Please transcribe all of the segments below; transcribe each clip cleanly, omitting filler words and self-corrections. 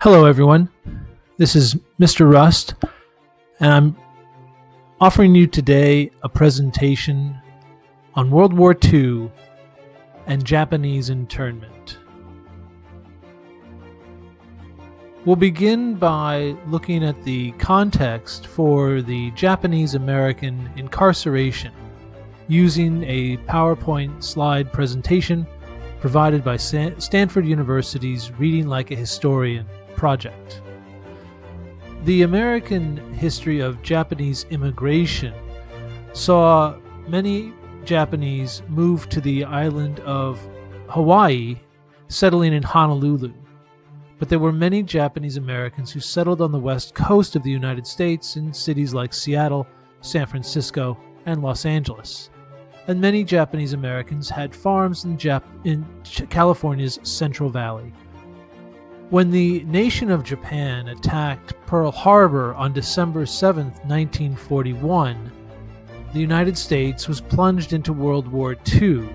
Hello, everyone. This is Mr. Rust, and I'm offering you today a presentation on World War II and Japanese internment. We'll begin by looking at the context for the Japanese-American incarceration using a PowerPoint slide presentation provided by Stanford University's Reading Like a Historian project. The American history of Japanese immigration saw many Japanese move to the island of Hawaii, settling in Honolulu. But there were many Japanese Americans who settled on the west coast of the United States in cities like Seattle, San Francisco, and Los Angeles. And many Japanese Americans had farms in California's Central Valley. When the nation of Japan attacked Pearl Harbor on December 7, 1941, the United States was plunged into World War II,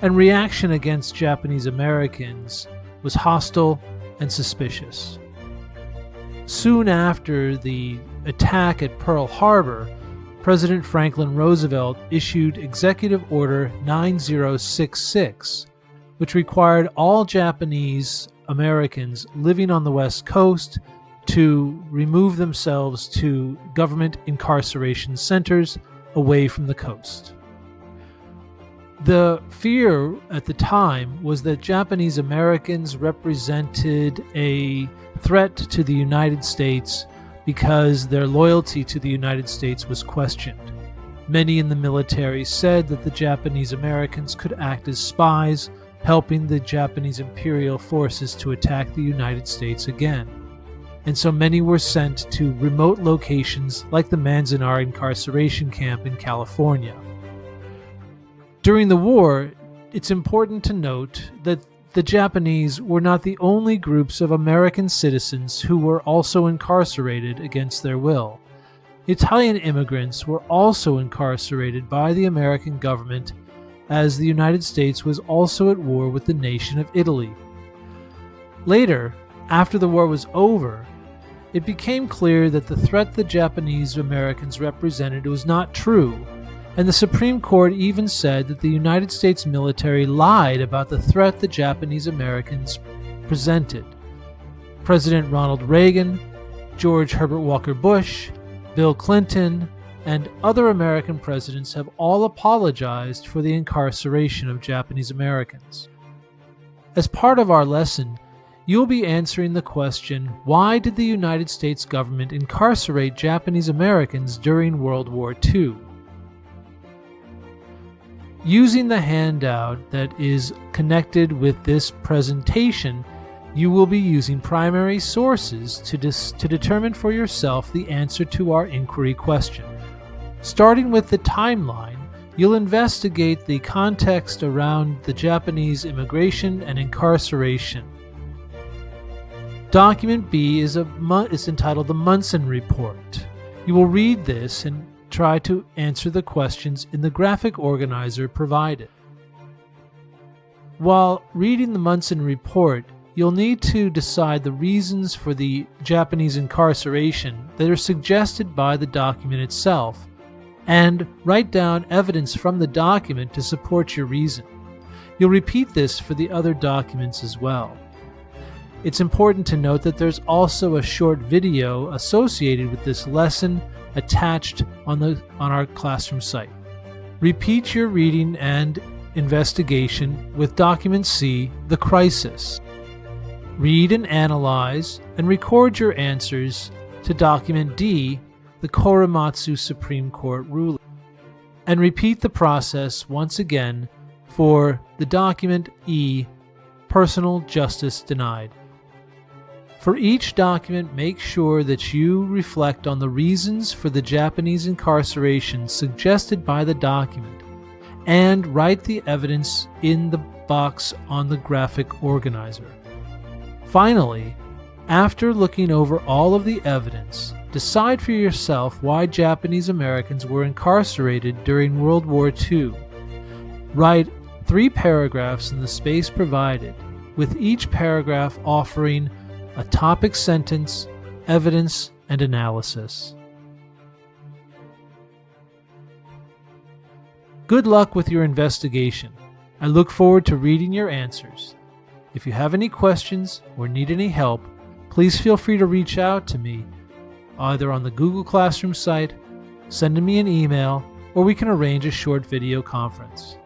and reaction against Japanese Americans was hostile and suspicious. Soon after the attack at Pearl Harbor, President Franklin Roosevelt issued Executive Order 9066, which required all Japanese Americans living on the West Coast to remove themselves to government incarceration centers away from the coast. The fear at the time was that Japanese Americans represented a threat to the United States because their loyalty to the United States was questioned. Many in the military said that the Japanese Americans could act as spies, helping the Japanese imperial forces to attack the United States again. And so many were sent to remote locations like the Manzanar incarceration camp in California. During the war, it's important to note that the Japanese were not the only groups of American citizens who were also incarcerated against their will. Italian immigrants were also incarcerated by the American government, as the United States was also at war with the nation of Italy. Later, after the war was over, it became clear that the threat the Japanese Americans represented was not true, and the Supreme Court even said that the United States military lied about the threat the Japanese Americans presented. President Ronald Reagan, George Herbert Walker Bush, Bill Clinton, and other American presidents have all apologized for the incarceration of Japanese Americans. As part of our lesson, you'll be answering the question, why did the United States government incarcerate Japanese Americans during World War II? Using the handout that is connected with this presentation, you will be using primary sources to determine for yourself the answer to our inquiry question. Starting with the timeline, you'll investigate the context around the Japanese immigration and incarceration. Document B is entitled the Munson Report. You will read this and try to answer the questions in the graphic organizer provided. While reading the Munson Report, you'll need to decide the reasons for the Japanese incarceration that are suggested by the document itself, and write down evidence from the document to support your reason. You'll repeat this for the other documents as well. It's important to note that there's also a short video associated with this lesson attached on our classroom site. Repeat your reading and investigation with Document C, The Crisis. Read and analyze and record your answers to Document D, the Korematsu Supreme Court ruling. And repeat the process once again for the Document E, Personal Justice Denied. For each document, make sure that you reflect on the reasons for the Japanese incarceration suggested by the document, and write the evidence in the box on the graphic organizer. Finally, after looking over all of the evidence, decide for yourself why Japanese Americans were incarcerated during World War II. Write 3 paragraphs in the space provided, with each paragraph offering a topic sentence, evidence, and analysis. Good luck with your investigation. I look forward to reading your answers. If you have any questions or need any help, please feel free to reach out to me either on the Google Classroom site, sending me an email, or we can arrange a short video conference.